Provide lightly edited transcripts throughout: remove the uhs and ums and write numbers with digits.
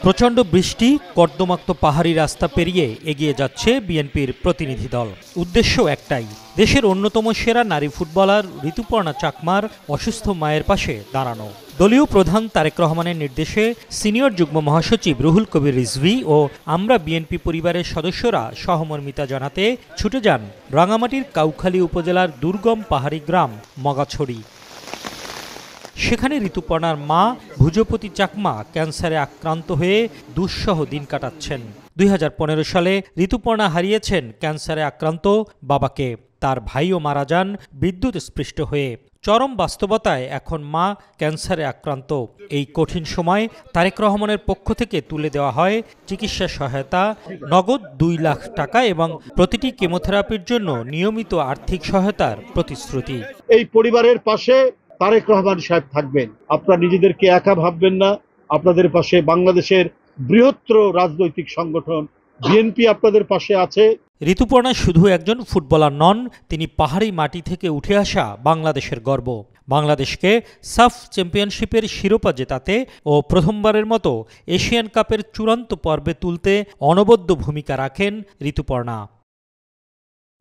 প্রচণ্ড বৃষ্টি, কর্দমাক্ত পাহাড়ি রাস্তা পেরিয়ে এগিয়ে যাচ্ছে বিএনপির প্রতিনিধি দল। উদ্দেশ্য একটাই, দেশের অন্যতম সেরা নারী ফুটবলার ঋতুপর্ণা চাকমার অসুস্থ মায়ের পাশে দাঁড়ানো। দলীয় প্রধান তারেক রহমানের নির্দেশে সিনিয়র যুগ্ম মহাসচিব রুহুল কবির রিজভী ও আমরা বিএনপি পরিবারের সদস্যরা সহমর্মিতা জানাতে ছুটে যান রাঙামাটির কাউখালী উপজেলার দুর্গম পাহাড়ি গ্রাম মগাছড়ি। সেখানে ঋতুপর্ণার মা ভুজপতি চাকমা ক্যান্সারে আক্রান্ত হয়ে দুঃসহ দিন কাটাচ্ছেন। 2015 সালে ঋতুপর্ণা হারিয়েছেন ক্যান্সারে আক্রান্ত বাবাকে। তার ভাইও মারা যান বিদ্যুৎ স্পৃষ্ট হয়ে। চরম বাস্তবতায় এখন মা ক্যান্সারে আক্রান্ত। এই কঠিন সময় তারেক রহমানের পক্ষ থেকে তুলে দেওয়া হয় চিকিৎসা সহায়তা, নগদ 2 লাখ টাকা এবং প্রতিটি কেমোথেরাপির জন্য নিয়মিত আর্থিক সহায়তার প্রতিশ্রুতি। এই পরিবারের পাশে তারেক রহমান সাহেব থাকবেন। আপনারা নিজেদেরকে একা ভাববেন না, আপনাদের পাশে বাংলাদেশের বৃহত্তর রাজনৈতিক সংগঠন বিএনপি আপনাদের পাশে আছে। ঋতুপর্ণা শুধু একজন ফুটবলার নন, তিনি পাহাড়ি মাটি থেকে উঠে আসা বাংলাদেশের গর্ব। বাংলাদেশকে সাফ চ্যাম্পিয়নশিপের শিরোপা জেতাতে ও প্রথমবারের মতো এশিয়ান কাপের চূড়ান্ত পর্বে তুলতে অনবদ্য ভূমিকা রাখেন ঋতুপর্ণা।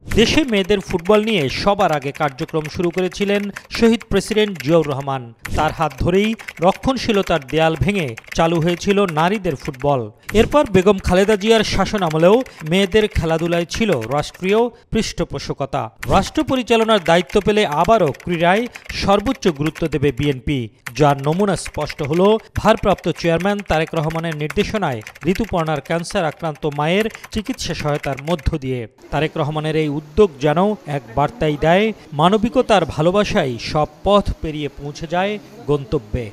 দেশে মেয়েদের ফুটবল নিয়ে সবার আগে কার্যক্রম শুরু করেছিলেন শহীদ প্রেসিডেন্ট জিয়াউর রহমান। তার হাত ধরেই রক্ষণশীলতার দেয়াল ভেঙে চালু হয়েছিল নারীদের ফুটবল। এরপর বেগম খালেদা জিয়ার শাসন আমলেও মেয়েদের খেলাধুলায় ছিল রাষ্ট্রীয় পৃষ্ঠপোষকতা। রাষ্ট্র পরিচালনার দায়িত্ব পেলে আবারও ক্রীড়ায় সর্বোচ্চ গুরুত্ব দেবে বিএনপি, যার নমুনা স্পষ্ট হল ভারপ্রাপ্ত চেয়ারম্যান তারেক রহমানের নির্দেশনায় ঋতুপর্ণার ক্যান্সার আক্রান্ত মায়ের চিকিৎসা সহায়তার মধ্য দিয়ে। তারেক রহমানের এই উদ্যোগ যেন এক বার্তাই দেয়, মানবিকতার ভালোবাসাই সব পথ পেরিয়ে পৌঁছে যায় গন্তব্যে।